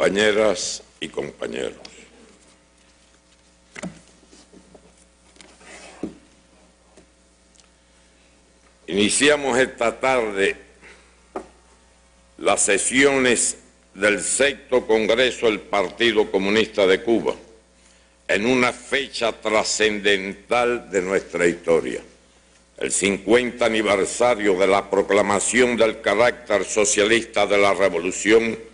compañeras y compañeros. Iniciamos esta tarde las sesiones del 6º Congreso del Partido Comunista de Cuba, en una fecha trascendental de nuestra historia, el 50 aniversario de la proclamación del carácter socialista de la revolución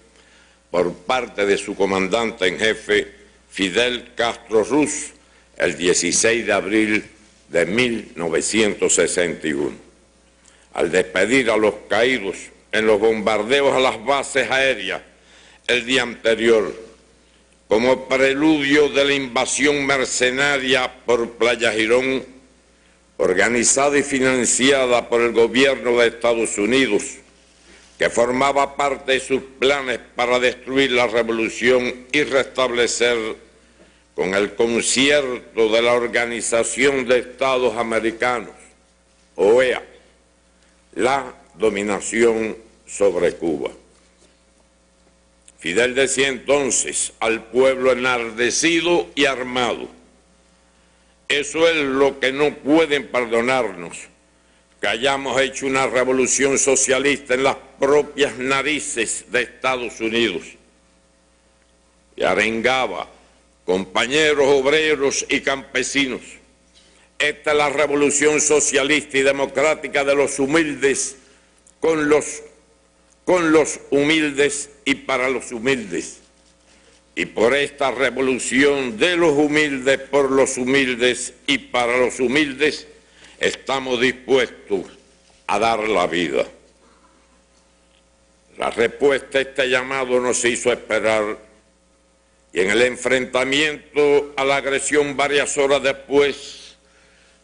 por parte de su comandante en jefe, Fidel Castro Ruz, el 16 de abril de 1961. Al despedir a los caídos en los bombardeos a las bases aéreas el día anterior, como preludio de la invasión mercenaria por Playa Girón, organizada y financiada por el gobierno de Estados Unidos, que formaba parte de sus planes para destruir la revolución y restablecer, con el concierto de la Organización de Estados Americanos, OEA, la dominación sobre Cuba. Fidel decía entonces al pueblo enardecido y armado: eso es lo que no pueden perdonarnos, que hayamos hecho una revolución socialista en las propias narices de Estados Unidos. Y arengaba: compañeros obreros y campesinos, esta es la revolución socialista y democrática de los humildes, con los humildes y para los humildes. Y por esta revolución de los humildes, por los humildes y para los humildes, estamos dispuestos a dar la vida. La respuesta a este llamado no se hizo esperar, y en el enfrentamiento a la agresión varias horas después,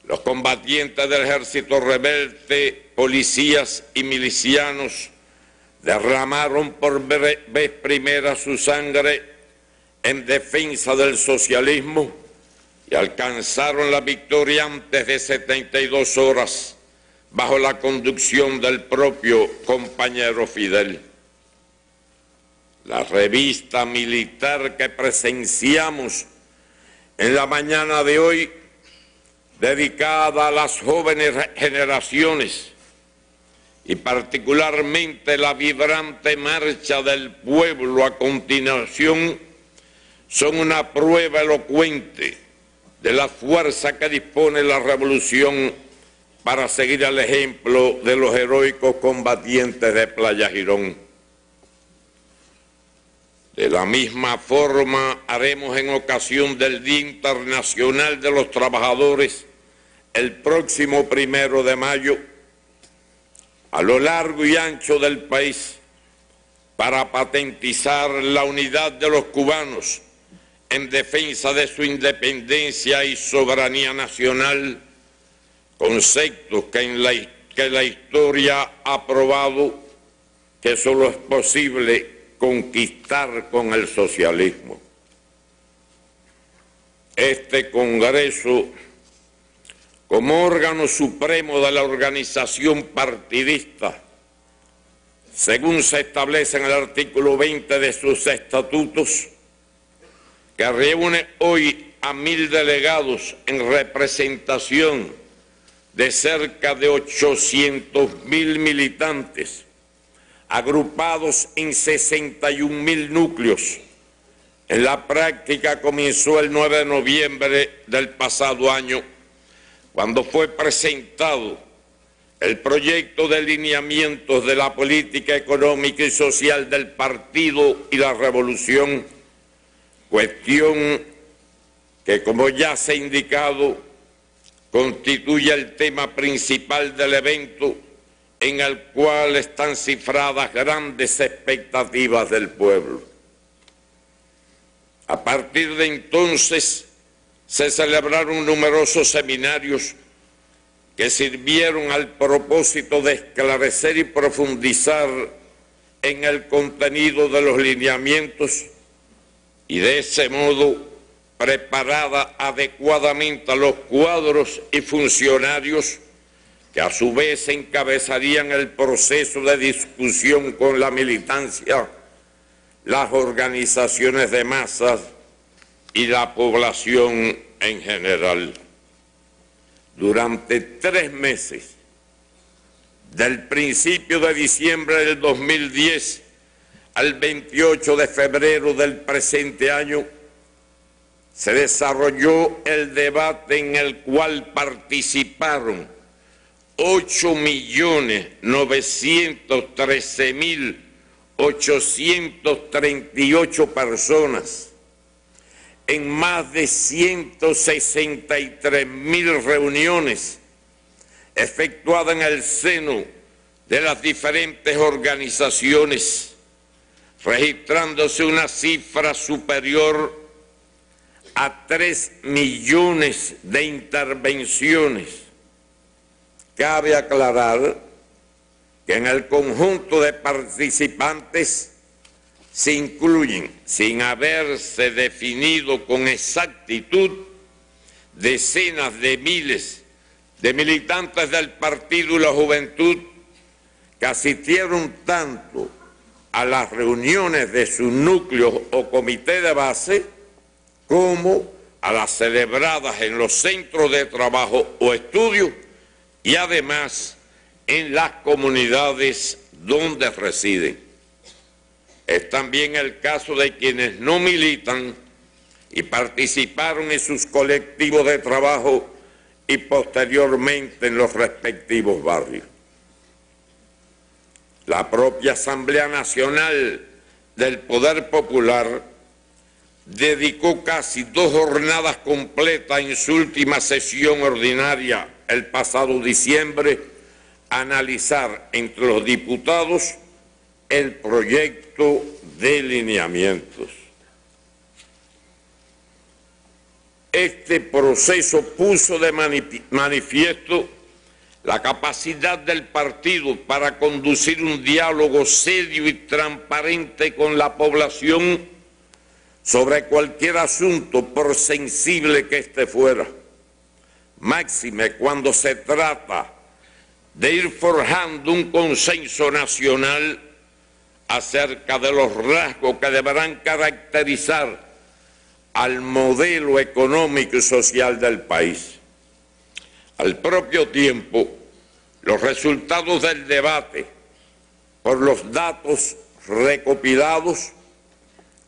los combatientes del ejército rebelde, policías y milicianos derramaron por vez primera su sangre en defensa del socialismo y alcanzaron la victoria antes de 72 horas bajo la conducción del propio compañero Fidel. La revista militar que presenciamos en la mañana de hoy, dedicada a las jóvenes generaciones y particularmente la vibrante marcha del pueblo a continuación, son una prueba elocuente de la fuerza que dispone la revolución para seguir el ejemplo de los heroicos combatientes de Playa Girón. De la misma forma haremos en ocasión del Día Internacional de los Trabajadores el próximo 1 de mayo, a lo largo y ancho del país, para patentizar la unidad de los cubanos en defensa de su independencia y soberanía nacional, conceptos que la historia ha probado que solo es posible conquistar con el socialismo. Este Congreso, como órgano supremo de la organización partidista, según se establece en el artículo 20 de sus estatutos, que reúne hoy a 1000 delegados en representación de cerca de 800.000 militantes, agrupados en 61.000 núcleos. En la práctica comenzó el 9 de noviembre del pasado año, cuando fue presentado el proyecto de lineamientos de la política económica y social del partido y la revolución, cuestión que, como ya se ha indicado, constituye el tema principal del evento, en el cual están cifradas grandes expectativas del pueblo. A partir de entonces se celebraron numerosos seminarios que sirvieron al propósito de esclarecer y profundizar en el contenido de los lineamientos y de ese modo preparada adecuadamente a los cuadros y funcionarios que a su vez encabezarían el proceso de discusión con la militancia las organizaciones de masas y la población en general. Durante 3 meses, del principio de diciembre del 2010 al 28 de febrero del presente año, se desarrolló el debate en el cual participaron 8.913.838 personas en más de 163.000 reuniones efectuadas en el seno de las diferentes organizaciones, registrándose una cifra superior a 3 millones de intervenciones. Cabe aclarar que en el conjunto de participantes se incluyen, sin haberse definido con exactitud, decenas de miles de militantes del Partido y la Juventud que asistieron tanto a las reuniones de sus núcleos o comité de base como a las celebradas en los centros de trabajo o estudio y además en las comunidades donde residen. Es también el caso de quienes no militan y participaron en sus colectivos de trabajo y posteriormente en los respectivos barrios. La propia Asamblea Nacional del Poder Popular dedicó casi 2 jornadas completas en su última sesión ordinaria el pasado diciembre a analizar entre los diputados el proyecto de lineamientos. Este proceso puso de manifiesto la capacidad del partido para conducir un diálogo serio y transparente con la población sobre cualquier asunto, por sensible que éste fuera, máxime cuando se trata de ir forjando un consenso nacional acerca de los rasgos que deberán caracterizar al modelo económico y social del país. Al propio tiempo, los resultados del debate, por los datos recopilados,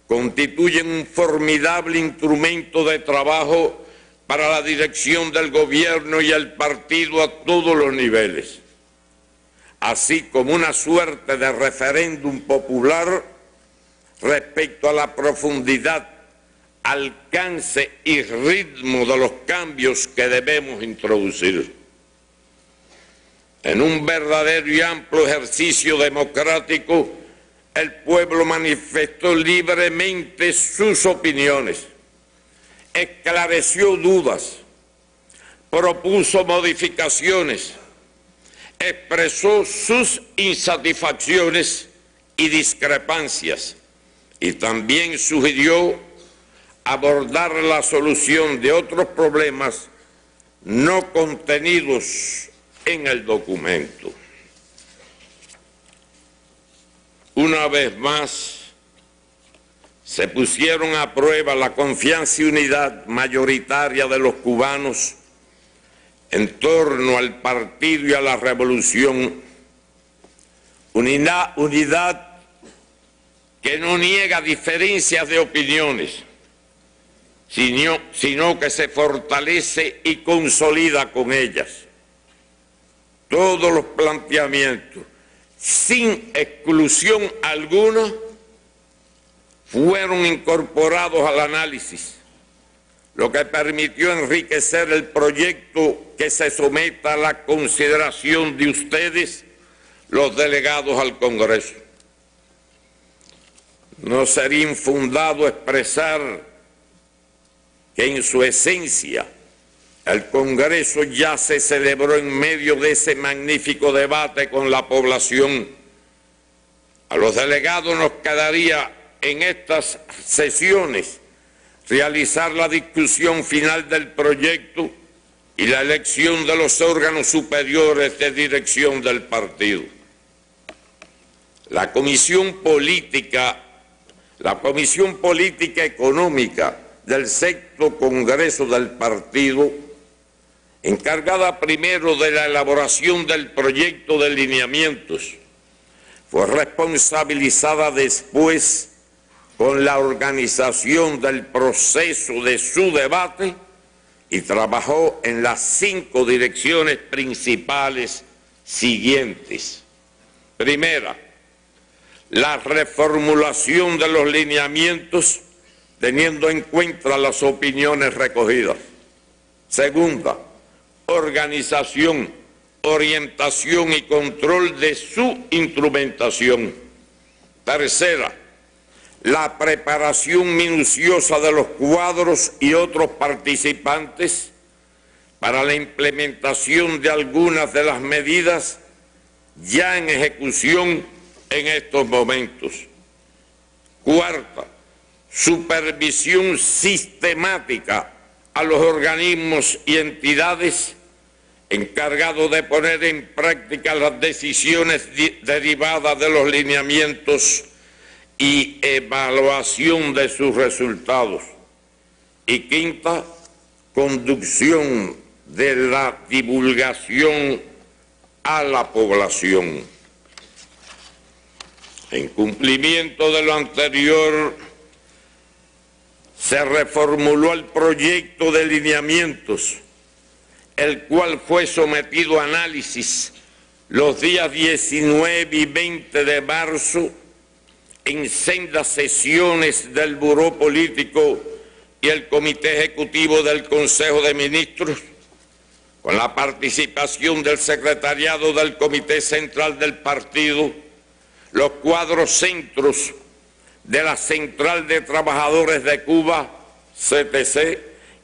constituyen un formidable instrumento de trabajo para la dirección del gobierno y el partido a todos los niveles, así como una suerte de referéndum popular respecto a la profundidad, alcance y ritmo de los cambios que debemos introducir. En un verdadero y amplio ejercicio democrático, el pueblo manifestó libremente sus opiniones, esclareció dudas, propuso modificaciones, expresó sus insatisfacciones y discrepancias y también sugirió abordar la solución de otros problemas no contenidos en el documento. Una vez más, se pusieron a prueba la confianza y unidad mayoritaria de los cubanos en torno al partido y a la revolución. Unidad que no niega diferencias de opiniones, sino que se fortalece y consolida con ellas. Todos los planteamientos, sin exclusión alguna, fueron incorporados al análisis, lo que permitió enriquecer el proyecto que se someta a la consideración de ustedes, los delegados al Congreso. No sería infundado expresar que en su esencia el Congreso ya se celebró en medio de ese magnífico debate con la población. A los delegados nos quedaría en estas sesiones realizar la discusión final del proyecto y la elección de los órganos superiores de dirección del partido. La Comisión Política La Comisión Política Económica del Sexto Congreso del Partido, encargada primero de la elaboración del proyecto de lineamientos, fue responsabilizada después con la organización del proceso de su debate y trabajó en las 5 direcciones principales siguientes. Primera, la reformulación de los lineamientos teniendo en cuenta las opiniones recogidas. Segunda, organización, orientación y control de su instrumentación. Tercera, la preparación minuciosa de los cuadros y otros participantes para la implementación de algunas de las medidas ya en ejecución en estos momentos. Cuarta, supervisión sistemática a los organismos y entidades encargados de poner en práctica las decisiones derivadas de los lineamientos y evaluación de sus resultados. Y quinta, conducción de la divulgación a la población. En cumplimiento de lo anterior, se reformuló el proyecto de lineamientos, el cual fue sometido a análisis los días 19 y 20 de marzo en sendas sesiones del Buró Político y el Comité Ejecutivo del Consejo de Ministros, con la participación del Secretariado del Comité Central del Partido, los cuadros centros de la Central de Trabajadores de Cuba, CTC,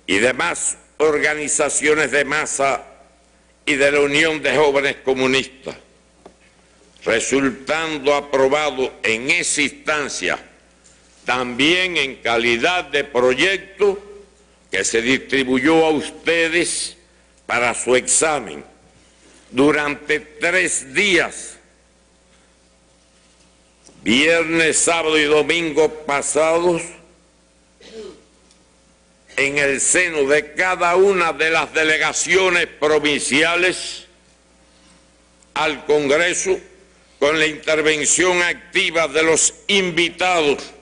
y demás organizaciones de masa y de la Unión de Jóvenes Comunistas, resultando aprobado en esa instancia, también en calidad de proyecto que se distribuyó a ustedes para su examen durante 3 días, viernes, sábado y domingo pasados, en el seno de cada una de las delegaciones provinciales al Congreso, con la intervención activa de los invitados,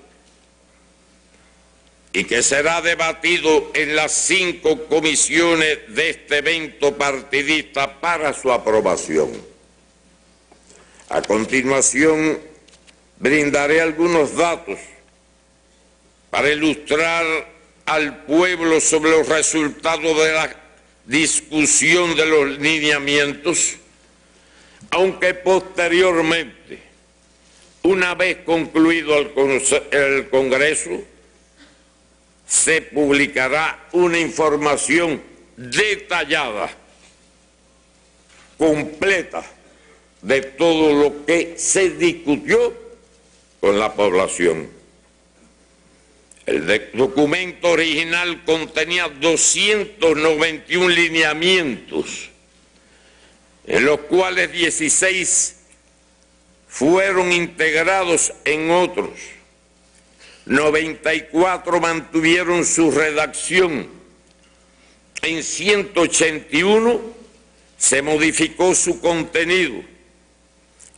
y que será debatido en las 5 comisiones de este evento partidista para su aprobación. A continuación, brindaré algunos datos para ilustrar al pueblo sobre los resultados de la discusión de los lineamientos, aunque posteriormente, una vez concluido el Congreso, se publicará una información detallada, completa, de todo lo que se discutió con la población. El documento original contenía 291 lineamientos, en los cuales 16 fueron integrados en otros. 94 mantuvieron su redacción. En 181 se modificó su contenido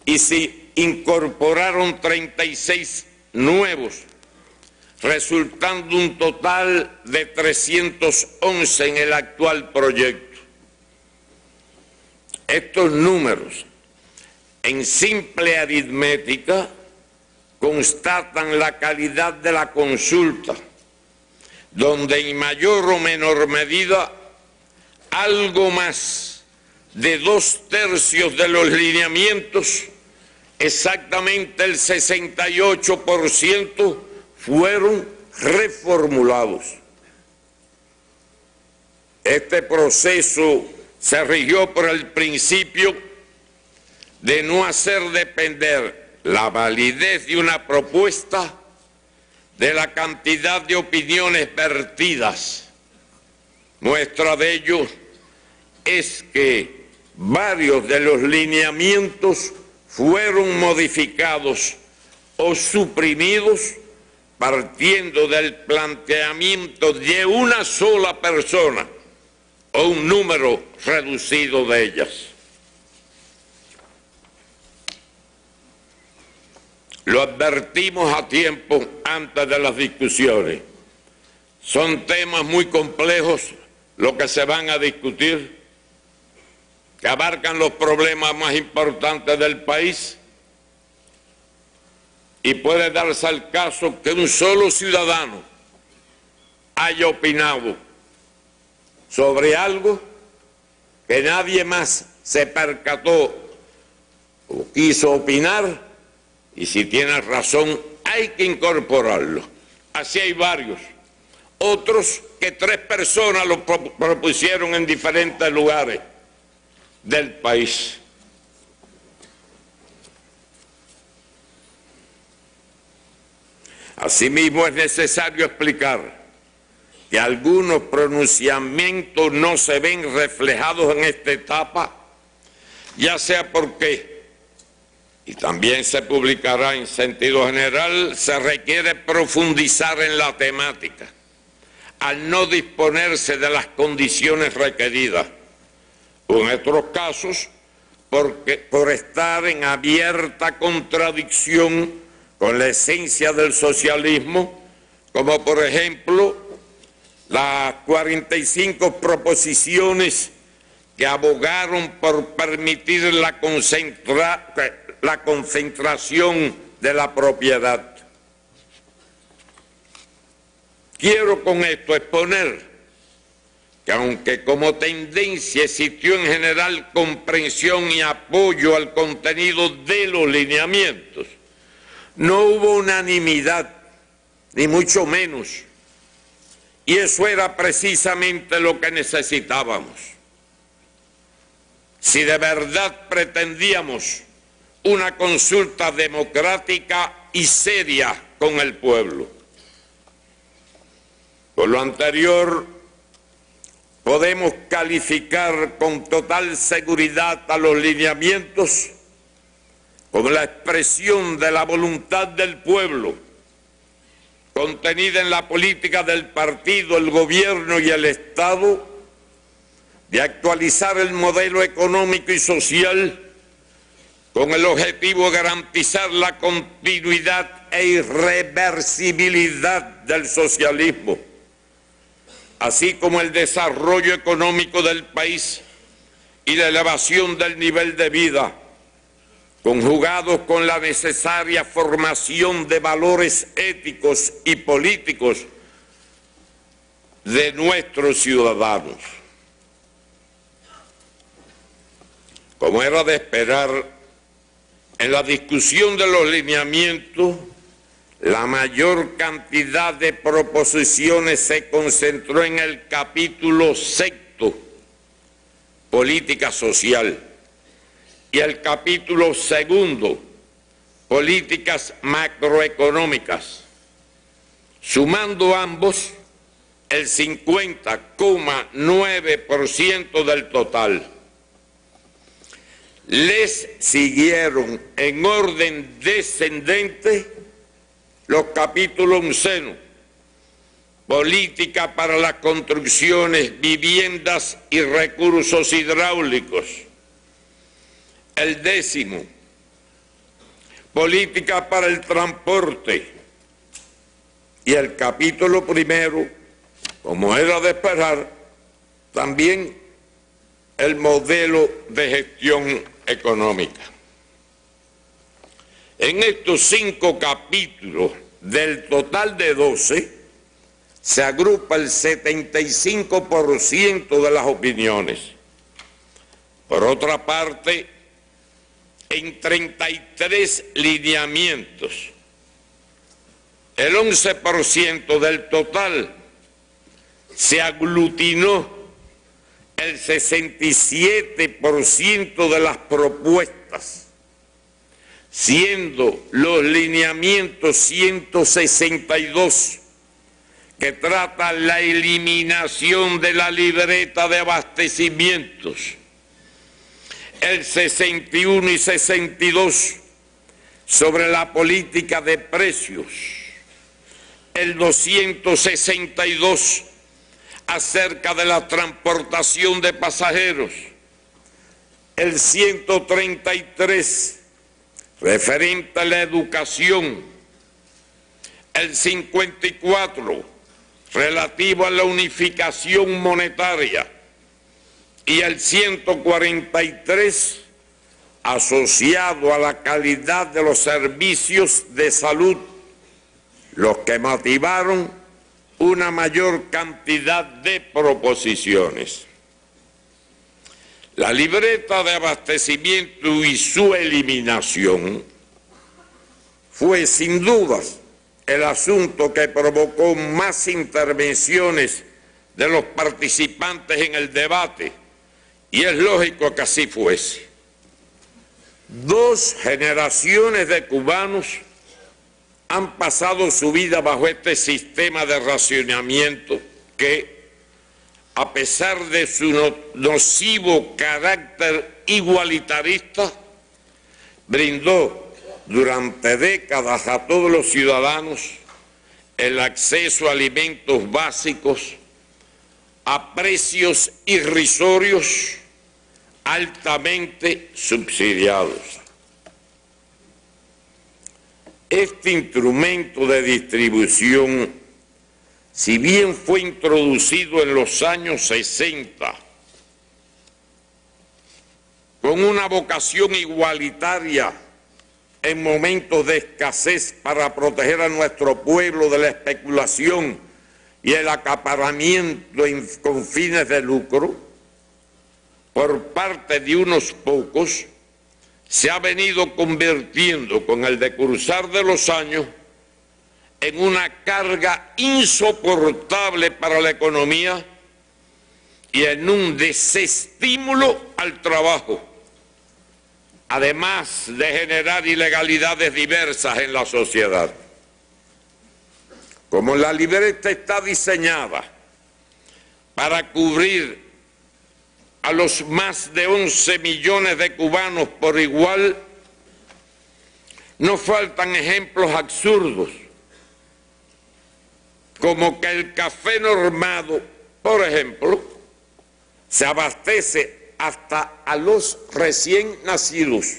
y se incorporaron 36 nuevos, resultando un total de 311 en el actual proyecto. Estos números, en simple aritmética, constatan la calidad de la consulta, donde en mayor o menor medida algo más de 2/3 de los lineamientos, exactamente el 68%, fueron reformulados. Este proceso se rigió por el principio de no hacer depender la validez de una propuesta de la cantidad de opiniones vertidas. Muestra de ello es que varios de los lineamientos fueron modificados o suprimidos partiendo del planteamiento de una sola persona o un número reducido de ellas. Lo advertimos a tiempo antes de las discusiones. Son temas muy complejos los que se van a discutir, que abarcan los problemas más importantes del país, y puede darse el caso que un solo ciudadano haya opinado sobre algo que nadie más se percató o quiso opinar, y si tiene razón hay que incorporarlo. Así hay varios. Otros que 3 personas lo propusieron en diferentes lugares del país. Asimismo, es necesario explicar que algunos pronunciamientos no se ven reflejados en esta etapa, ya sea porque, y también se publicará en sentido general, se requiere profundizar en la temática, al no disponerse de las condiciones requeridas, o en otros casos, por estar en abierta contradicción con la esencia del socialismo, como por ejemplo las 45 proposiciones que abogaron por permitir la concentración de la propiedad. Quiero con esto exponer que aunque como tendencia existió en general comprensión y apoyo al contenido de los lineamientos, no hubo unanimidad, ni mucho menos, y eso era precisamente lo que necesitábamos. Si de verdad pretendíamos una consulta democrática y seria con el pueblo. Por lo anterior, podemos calificar con total seguridad a los lineamientos como la expresión de la voluntad del pueblo, contenida en la política del partido, el gobierno y el Estado, de actualizar el modelo económico y social con el objetivo de garantizar la continuidad e irreversibilidad del socialismo, así como el desarrollo económico del país y la elevación del nivel de vida, conjugados con la necesaria formación de valores éticos y políticos de nuestros ciudadanos. Como era de esperar, en la discusión de los lineamientos, la mayor cantidad de proposiciones se concentró en el capítulo 6, Política Social, y el capítulo 2, Políticas Macroeconómicas, sumando ambos el 50,9% del total. Les siguieron en orden descendente los capítulos 11, Política para las construcciones, viviendas y recursos hidráulicos. El 10, Política para el transporte. Y el capítulo 1, como era de esperar, también el modelo de gestión económica. En estos 5 capítulos del total de 12, se agrupa el 75% de las opiniones. Por otra parte, en 33 lineamientos, el 11% del total se aglutinó el 67% de las propuestas, siendo los lineamientos 162, que trata la eliminación de la libreta de abastecimientos, el 61 y 62 sobre la política de precios, el 262 acerca de la transportación de pasajeros, el 133 referente a la educación, el 54 relativo a la unificación monetaria y el 143 asociado a la calidad de los servicios de salud, los que motivaron una mayor cantidad de proposiciones. La libreta de abastecimiento y su eliminación fue sin dudas el asunto que provocó más intervenciones de los participantes en el debate, y es lógico que así fuese. 2 generaciones de cubanos han pasado su vida bajo este sistema de racionamiento que, a pesar de su nocivo carácter igualitarista, brindó durante décadas a todos los ciudadanos el acceso a alimentos básicos a precios irrisorios altamente subsidiados. Este instrumento de distribución, si bien fue introducido en los años 60 con una vocación igualitaria en momentos de escasez para proteger a nuestro pueblo de la especulación y el acaparamiento con fines de lucro por parte de unos pocos, se ha venido convirtiendo con el decursar de los años en una carga insoportable para la economía y en un desestímulo al trabajo, además de generar ilegalidades diversas en la sociedad. Como la libreta está diseñada para cubrir a los más de 11 millones de cubanos por igual, no faltan ejemplos absurdos, como que el café normado, por ejemplo, se abastece hasta a los recién nacidos.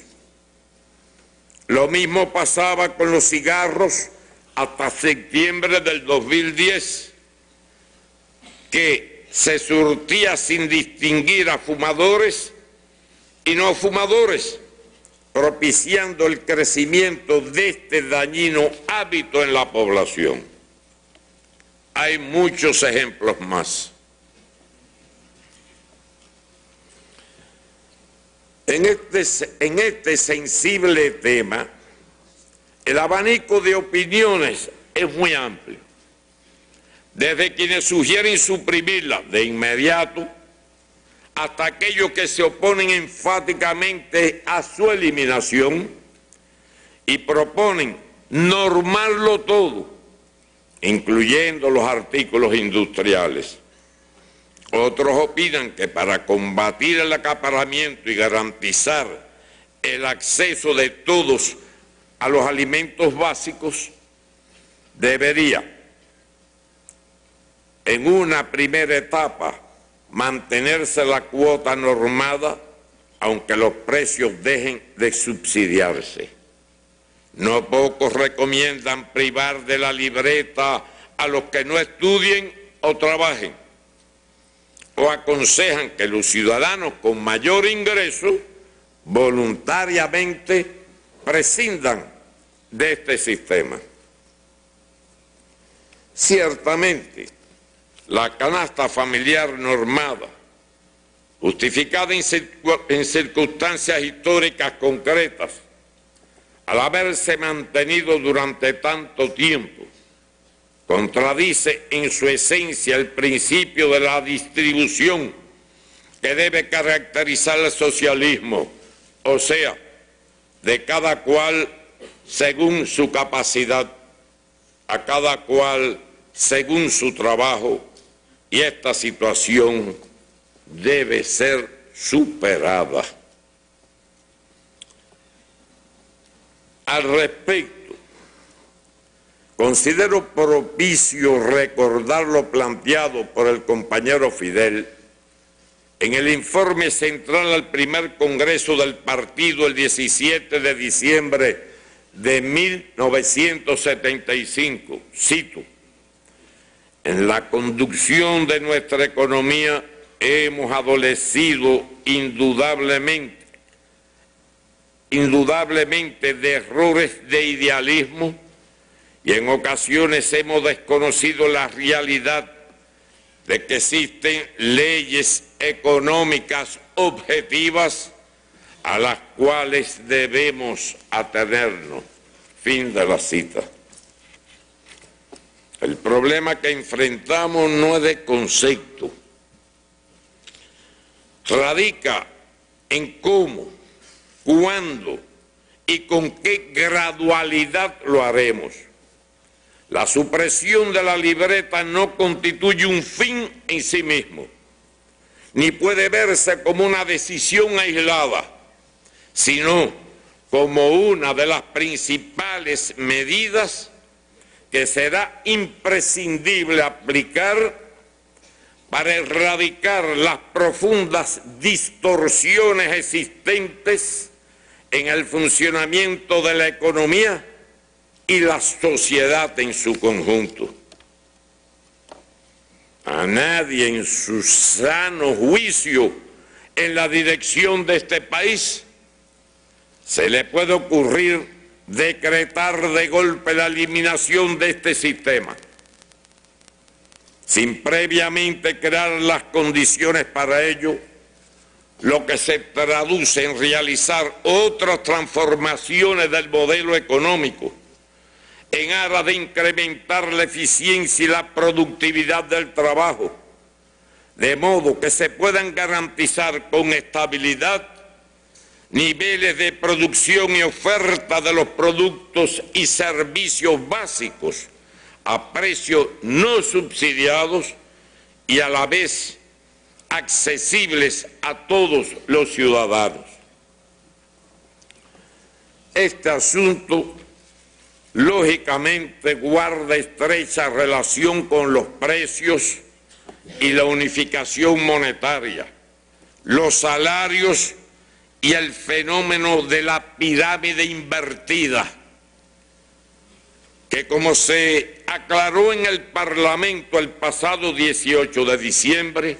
Lo mismo pasaba con los cigarros hasta septiembre del 2010, que se surtía sin distinguir a fumadores y no fumadores, propiciando el crecimiento de este dañino hábito en la población. Hay muchos ejemplos más. En este sensible tema, el abanico de opiniones es muy amplio, desde quienes sugieren suprimirla de inmediato hasta aquellos que se oponen enfáticamente a su eliminación y proponen normarlo todo, incluyendo los artículos industriales. Otros opinan que para combatir el acaparamiento y garantizar el acceso de todos a los alimentos básicos, debería, en una primera etapa, mantenerse la cuota normada, aunque los precios dejen de subsidiarse. No pocos recomiendan privar de la libreta a los que no estudien o trabajen, o aconsejan que los ciudadanos con mayor ingreso voluntariamente prescindan de este sistema. Ciertamente, la canasta familiar normada, justificada en circunstancias históricas concretas, al haberse mantenido durante tanto tiempo, contradice en su esencia el principio de la distribución que debe caracterizar el socialismo, o sea, de cada cual según su capacidad, a cada cual según su trabajo, y esta situación debe ser superada. Al respecto, considero propicio recordar lo planteado por el compañero Fidel en el informe central al primer Congreso del Partido el 17 de diciembre de 1975. Cito: en la conducción de nuestra economía hemos adolecido indudablemente de errores de idealismo y en ocasiones hemos desconocido la realidad de que existen leyes económicas objetivas a las cuales debemos atenernos. Fin de la cita. El problema que enfrentamos no es de concepto, radica en cómo, cuándo y con qué gradualidad lo haremos. La supresión de la libreta no constituye un fin en sí mismo, ni puede verse como una decisión aislada, sino como una de las principales medidas que será imprescindible aplicar para erradicar las profundas distorsiones existentes en el funcionamiento de la economía y la sociedad en su conjunto. A nadie en su sano juicio en la dirección de este país se le puede ocurrir decretar de golpe la eliminación de este sistema, sin previamente crear las condiciones para ello, lo que se traduce en realizar otras transformaciones del modelo económico en aras de incrementar la eficiencia y la productividad del trabajo, de modo que se puedan garantizar con estabilidad niveles de producción y oferta de los productos y servicios básicos a precios no subsidiados y a la vez accesibles a todos los ciudadanos. Este asunto lógicamente guarda estrecha relación con los precios y la unificación monetaria, los salarios y el fenómeno de la pirámide invertida, que como se aclaró en el Parlamento el pasado 18 de diciembre,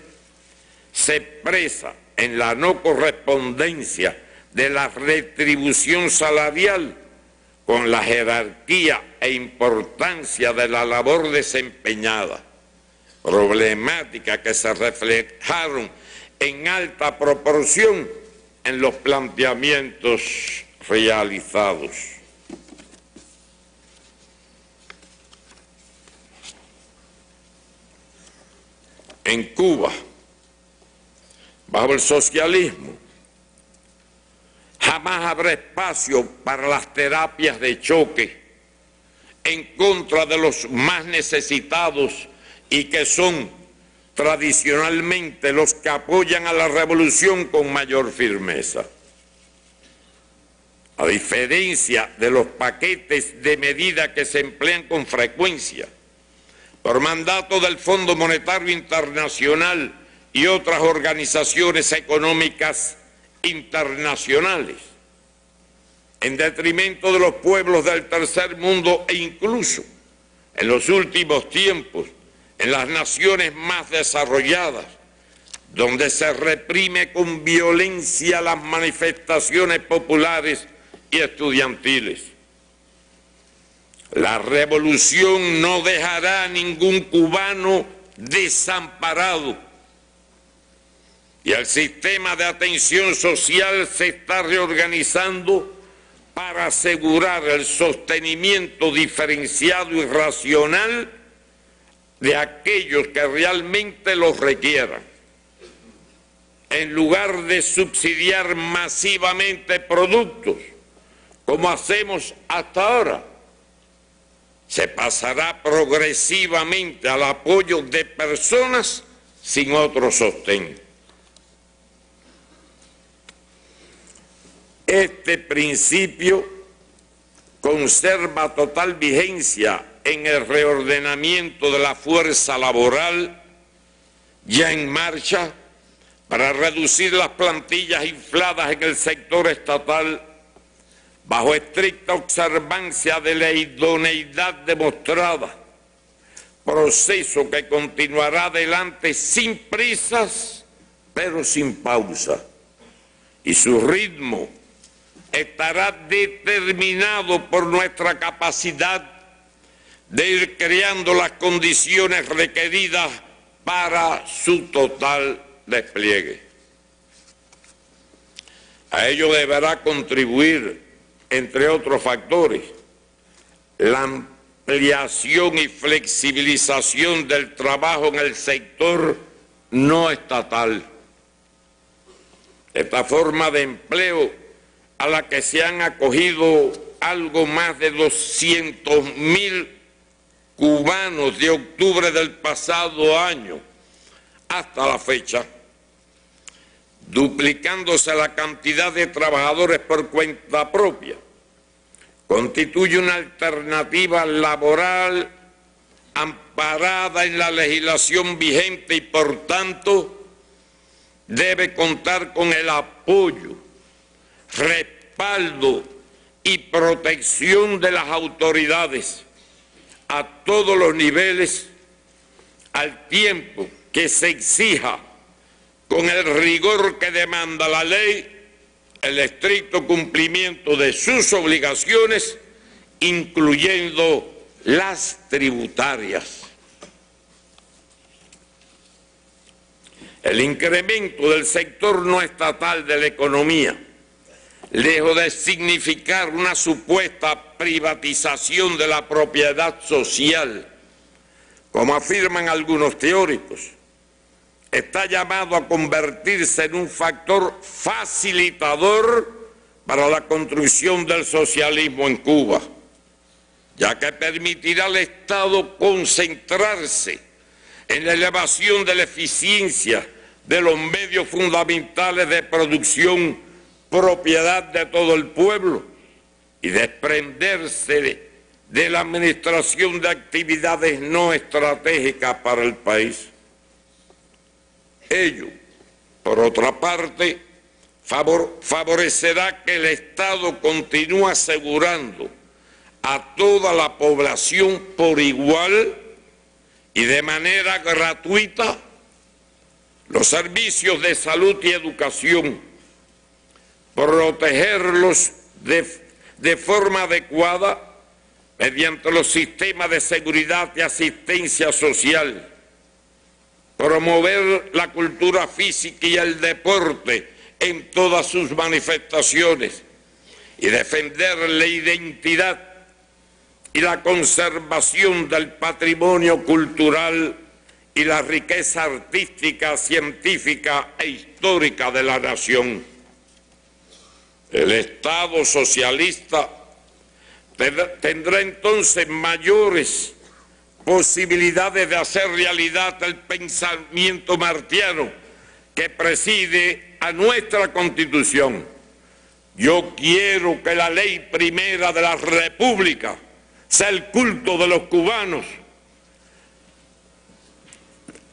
se expresa en la no correspondencia de la retribución salarial con la jerarquía e importancia de la labor desempeñada, problemática que se reflejaron en alta proporción en los planteamientos realizados. En Cuba, bajo el socialismo, jamás habrá espacio para las terapias de choque en contra de los más necesitados y que son tradicionalmente los que apoyan a la revolución con mayor firmeza. A diferencia de los paquetes de medidas que se emplean con frecuencia por mandato del Fondo Monetario Internacional y otras organizaciones económicas internacionales, en detrimento de los pueblos del tercer mundo e incluso, en los últimos tiempos, en las naciones más desarrolladas, donde se reprime con violencia las manifestaciones populares y estudiantiles. La revolución no dejará a ningún cubano desamparado y el sistema de atención social se está reorganizando para asegurar el sostenimiento diferenciado y racional de aquellos que realmente los requieran, en lugar de subsidiar masivamente productos, como hacemos hasta ahora. Se pasará progresivamente al apoyo de personas sin otro sostén. Este principio conserva total vigencia en el reordenamiento de la fuerza laboral ya en marcha para reducir las plantillas infladas en el sector estatal bajo estricta observancia de la idoneidad demostrada, proceso que continuará adelante sin prisas pero sin pausa, y su ritmo estará determinado por nuestra capacidad de ir creando las condiciones requeridas para su total despliegue. A ello deberá contribuir, entre otros factores, la ampliación y flexibilización del trabajo en el sector no estatal. Esta forma de empleo, a la que se han acogido algo más de 200.000 cubanos de octubre del pasado año hasta la fecha, duplicándose la cantidad de trabajadores por cuenta propia, constituye una alternativa laboral amparada en la legislación vigente y por tanto debe contar con el apoyo, respaldo y protección de las autoridades a todos los niveles, al tiempo que se exija, con el rigor que demanda la ley, el estricto cumplimiento de sus obligaciones, incluyendo las tributarias. El incremento del sector no estatal de la economía, lejos de significar una supuesta privatización de la propiedad social, como afirman algunos teóricos, está llamado a convertirse en un factor facilitador para la construcción del socialismo en Cuba, ya que permitirá al Estado concentrarse en la elevación de la eficiencia de los medios fundamentales de producción, propiedad de todo el pueblo, y desprenderse de la administración de actividades no estratégicas para el país. Ello, por otra parte, favorecerá que el Estado continúe asegurando a toda la población por igual y de manera gratuita los servicios de salud y educación, protegerlos de forma adecuada mediante los sistemas de seguridad y asistencia social, promover la cultura física y el deporte en todas sus manifestaciones y defender la identidad y la conservación del patrimonio cultural y la riqueza artística, científica e histórica de la nación. El Estado socialista tendrá entonces mayores posibilidades de hacer realidad el pensamiento martiano que preside a nuestra Constitución. Yo quiero que la ley primera de la República sea el culto de los cubanos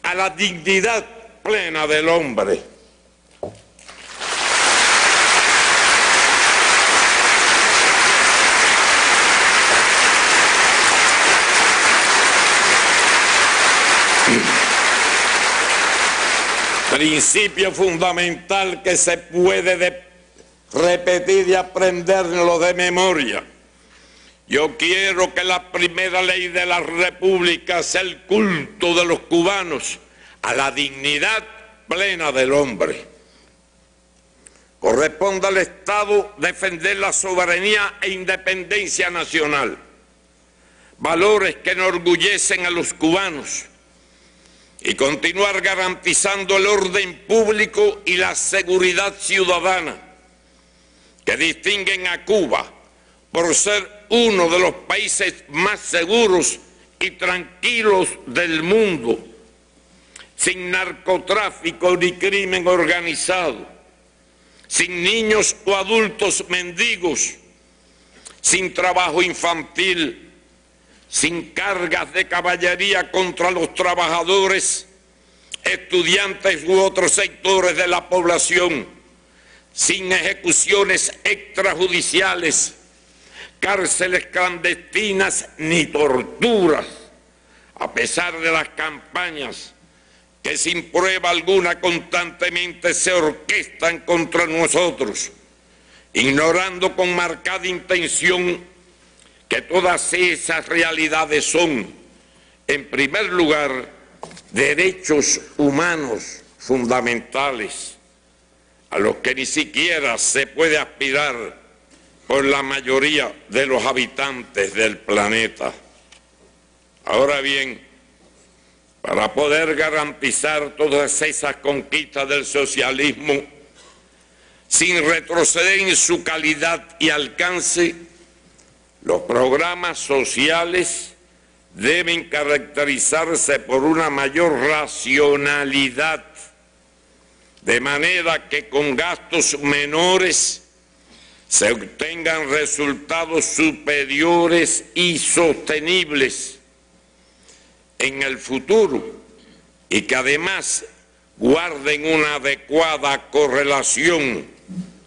a la dignidad plena del hombre. Principio fundamental que se puede repetir y aprenderlo de memoria. Yo quiero que la primera ley de la República sea el culto de los cubanos a la dignidad plena del hombre. Corresponde al Estado defender la soberanía e independencia nacional, valores que enorgullecen a los cubanos, y continuar garantizando el orden público y la seguridad ciudadana que distinguen a Cuba por ser uno de los países más seguros y tranquilos del mundo, sin narcotráfico ni crimen organizado, sin niños o adultos mendigos, sin trabajo infantil, sin cargas de caballería contra los trabajadores, estudiantes u otros sectores de la población, sin ejecuciones extrajudiciales, cárceles clandestinas ni torturas, a pesar de las campañas que sin prueba alguna constantemente se orquestan contra nosotros, ignorando con marcada intención que todas esas realidades son, en primer lugar, derechos humanos fundamentales a los que ni siquiera se puede aspirar por la mayoría de los habitantes del planeta. Ahora bien, para poder garantizar todas esas conquistas del socialismo, sin retroceder en su calidad y alcance, los programas sociales deben caracterizarse por una mayor racionalidad, de manera que con gastos menores se obtengan resultados superiores y sostenibles en el futuro, y que además guarden una adecuada correlación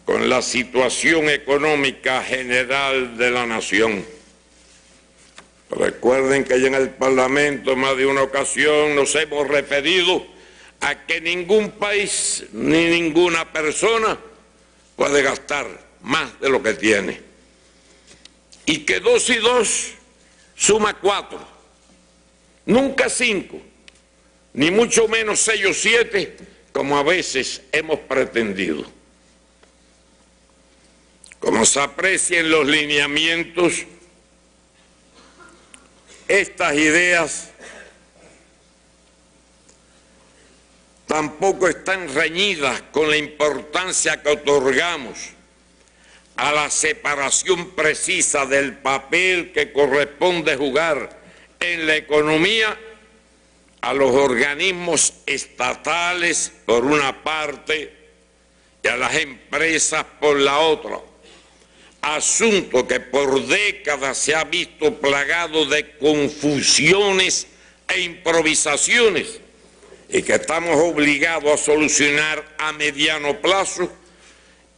con la situación económica general de la nación. Recuerden que ya en el Parlamento más de una ocasión nos hemos referido a que ningún país ni ninguna persona puede gastar más de lo que tiene, y que 2 y 2 suma 4, nunca 5, ni mucho menos 6 o 7, como a veces hemos pretendido. Como se aprecia en los lineamientos, estas ideas tampoco están reñidas con la importancia que otorgamos a la separación precisa del papel que corresponde jugar en la economía a los organismos estatales por una parte y a las empresas por la otra. Asunto que por décadas se ha visto plagado de confusiones e improvisaciones y que estamos obligados a solucionar a mediano plazo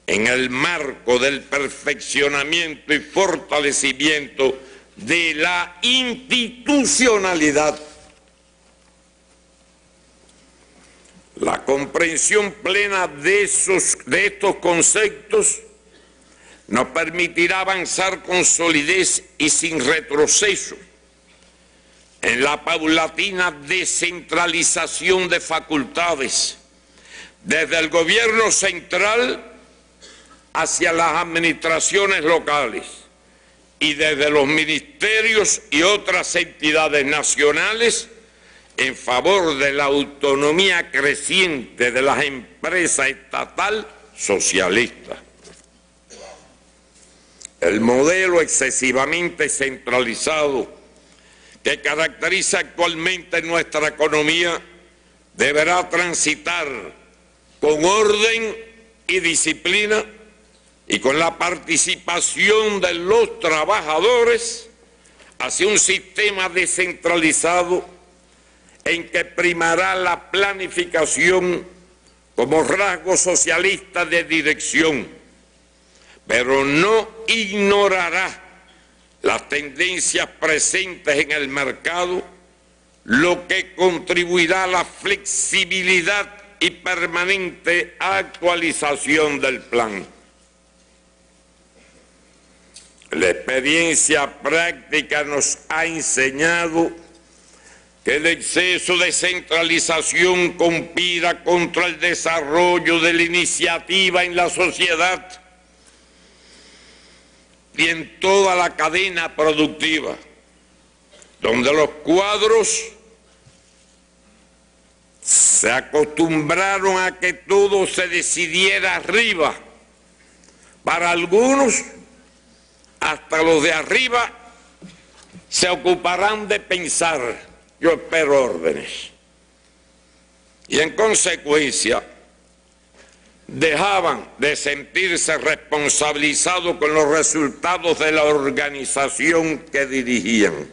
en el marco del perfeccionamiento y fortalecimiento de la institucionalidad. La comprensión plena de estos conceptos nos permitirá avanzar con solidez y sin retroceso en la paulatina descentralización de facultades desde el gobierno central hacia las administraciones locales y desde los ministerios y otras entidades nacionales en favor de la autonomía creciente de las empresas estatal socialistas. El modelo excesivamente centralizado que caracteriza actualmente nuestra economía deberá transitar con orden y disciplina y con la participación de los trabajadores hacia un sistema descentralizado en que primará la planificación como rasgo socialista de dirección, pero no ignorará las tendencias presentes en el mercado, lo que contribuirá a la flexibilidad y permanente actualización del plan. La experiencia práctica nos ha enseñado que el exceso de centralización conspira contra el desarrollo de la iniciativa en la sociedad y en toda la cadena productiva, donde los cuadros se acostumbraron a que todo se decidiera arriba. Para algunos, hasta los de arriba se ocuparán de pensar. Yo espero órdenes. Y en consecuencia, dejaban de sentirse responsabilizados con los resultados de la organización que dirigían.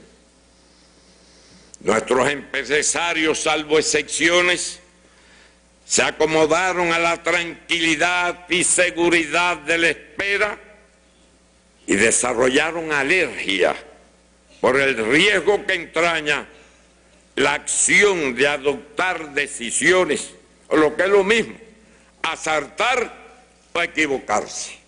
Nuestros empresarios, salvo excepciones, se acomodaron a la tranquilidad y seguridad de la espera y desarrollaron alergia por el riesgo que entraña la acción de adoptar decisiones, o lo que es lo mismo, acertar o equivocarse.